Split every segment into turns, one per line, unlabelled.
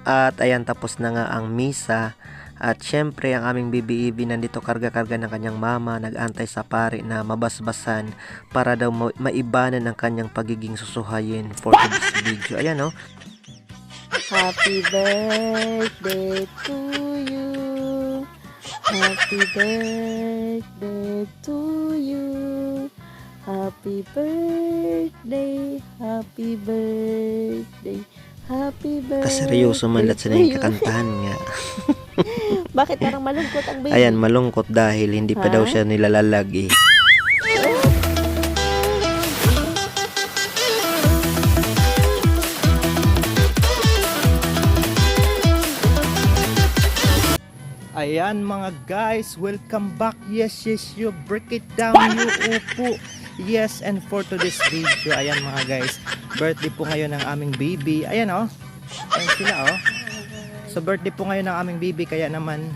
At ayan, tapos na nga ang misa. At syempre ang aming Bibi Ibi nandito karga-karga ng kanyang mama, nag-antay sa pari na mabasbasan para daw maibanan ang kanyang pagiging susuhayin for this video. Ayan oh.
Happy birthday to you. Happy birthday to you. Happy birthday, happy birthday, happy birthday.
Kaseryoso man lahat sa nang kakantahan nga.
Bakit parang malungkot ang baby?
Ayan, malungkot dahil hindi pa daw siya nilalalag eh.
Ayan mga guys, welcome back. Yes, you break it down, you upo. Yes, and for today's video, ayan mga guys, birthday po ngayon ng aming baby. Ayan oh, ayan sila oh. So birthday po ngayon ng aming baby, kaya naman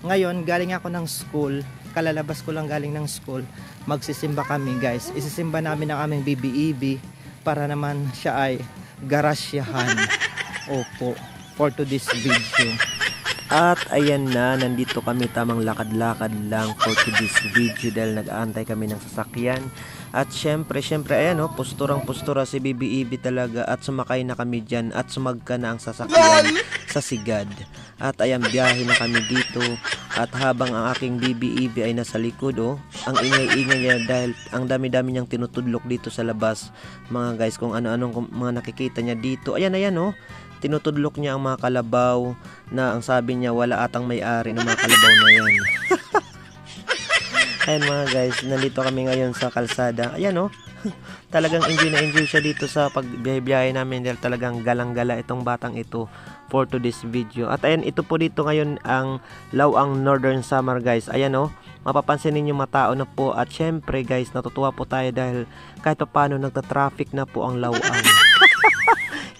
ngayon galing ako ng school, kalalabas ko lang galing ng school, magsisimba kami guys. Isisimba namin ang aming baby Ibi para naman siya ay garasyahan. Opo, for today's video.
At ayan na, nandito kami, tamang lakad-lakad lang for today's video dahil nag-aantay kami ng sasakyan. At syempre ayan oh, posturang-postura si Bibi Ibi talaga at sumakay na kami dyan at sumagka na ang sasakyan sa sigad. At ayan, biyahe na kami dito at habang ang aking Bibi Ibi ay nasa likod oh, ang ingay-ingay niya dahil ang dami-dami niyang tinutudlok dito sa labas mga guys, kung ano-anong mga nakikita niya dito. Ayan oh, tinutudlok niya ang mga kalabaw na ang sabi niya wala atang may-ari ng mga kalabaw na yan. Ayan mga guys, nandito kami ngayon sa kalsada. Ayan oh, talagang enjoy na enjoy siya dito sa pagbiyahe namin dahil talagang galang-gala itong batang ito for today's video. At ayan, ito po dito ngayon ang Lawang Northern Samar guys. Ayan oh, mapapansin ninyo matao na po at syempre guys, natutuwa po tayo dahil kahit pa paano nagta-traffic na po ang Lawang.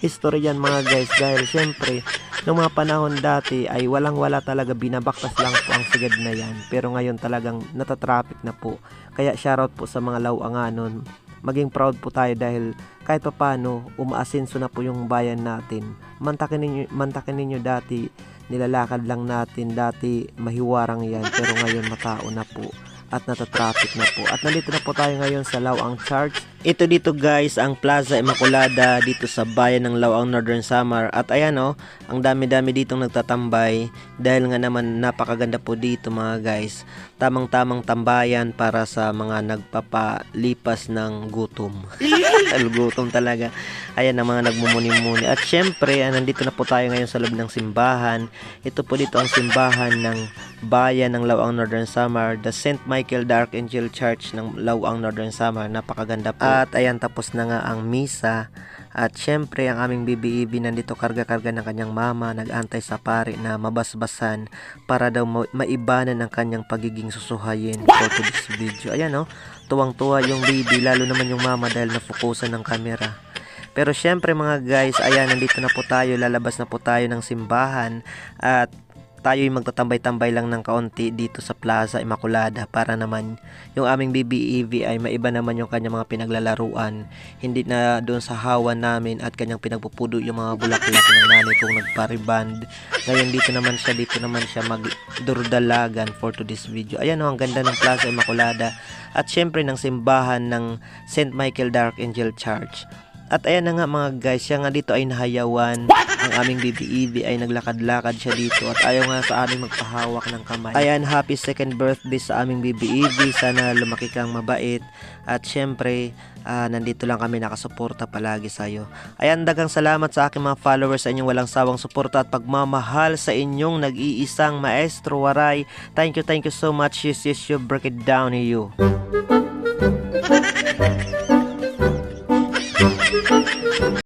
History yan mga guys dahil syempre noong mga panahon dati ay walang-wala talaga, binabaktas lang po ang sigad na yan, pero ngayon talagang natatraffic na po, kaya shoutout po sa mga Lawanganon. Maging proud po tayo dahil kahit pa paano umaasenso na po yung bayan natin. Mantakin ninyo dati nilalakad lang natin, dati mahiwarang yan, pero ngayon matao na po at natatraffic na po. At nandito na po tayo ngayon sa Lawang Church. Ito dito guys ang Plaza Immaculada dito sa bayan ng Lawang Northern Samar. At ayan oh, ang dami-dami ditong nagtatambay dahil nga naman napakaganda po dito mga guys. Tamang-tamang tambayan para sa mga nagpapalipas ng gutom. Gutom talaga. Ayan ang mga nagmumuni-muni. At syempre, nandito na po tayo ngayon sa loob ng simbahan. Ito po dito ang simbahan ng bayan ng Lawang Northern Samar, the St. Michael the Archangel Church ng Lawang Northern Samar. Napakaganda po. At ayan, tapos na nga ang misa. At syempre ang aming Bibi Ibi nandito karga-karga ng kanyang mama, nag-antay sa pari na mabasbasan para daw maibanan ang kanyang pagiging susuhayin for this video. Ayan oh, tuwang-tuwa yung baby, lalo naman yung mama dahil nafokusan ng camera. Pero syempre mga guys, ayan, nandito na po tayo, lalabas na po tayo ng simbahan at tayo ay magtatambay-tambay lang ng kaunti dito sa Plaza Immaculada para naman yung aming Bibi Ibi ay maiba naman yung kanyang mga pinaglalaruan, hindi na doon sa hawan namin at kanyang pinagpupudo yung mga bulaklak ng nanay kong nagpariband. Ngayon dito naman siya magdurdalagan for today's video. Ayan oh, ang ganda ng Plaza Immaculada at syempre ng simbahan ng St. Michael the Archangel Church. At ayan na nga mga guys, siya nga dito ay nahayawan. Ang aming Bibi Ibi ay naglakad-lakad siya dito at ayaw nga sa aming magpahawak ng kamay. Ayan, happy second birthday sa aming Bibi Ibi. Sana lumaki kang mabait. At syempre, nandito lang kami nakasuporta palagi sa'yo. Ayan, dagang salamat sa aking mga followers sa inyong walang sawang suporta at pagmamahal sa inyong nag-iisang Maestro Waray. Thank you so much. Yes, you break it down you.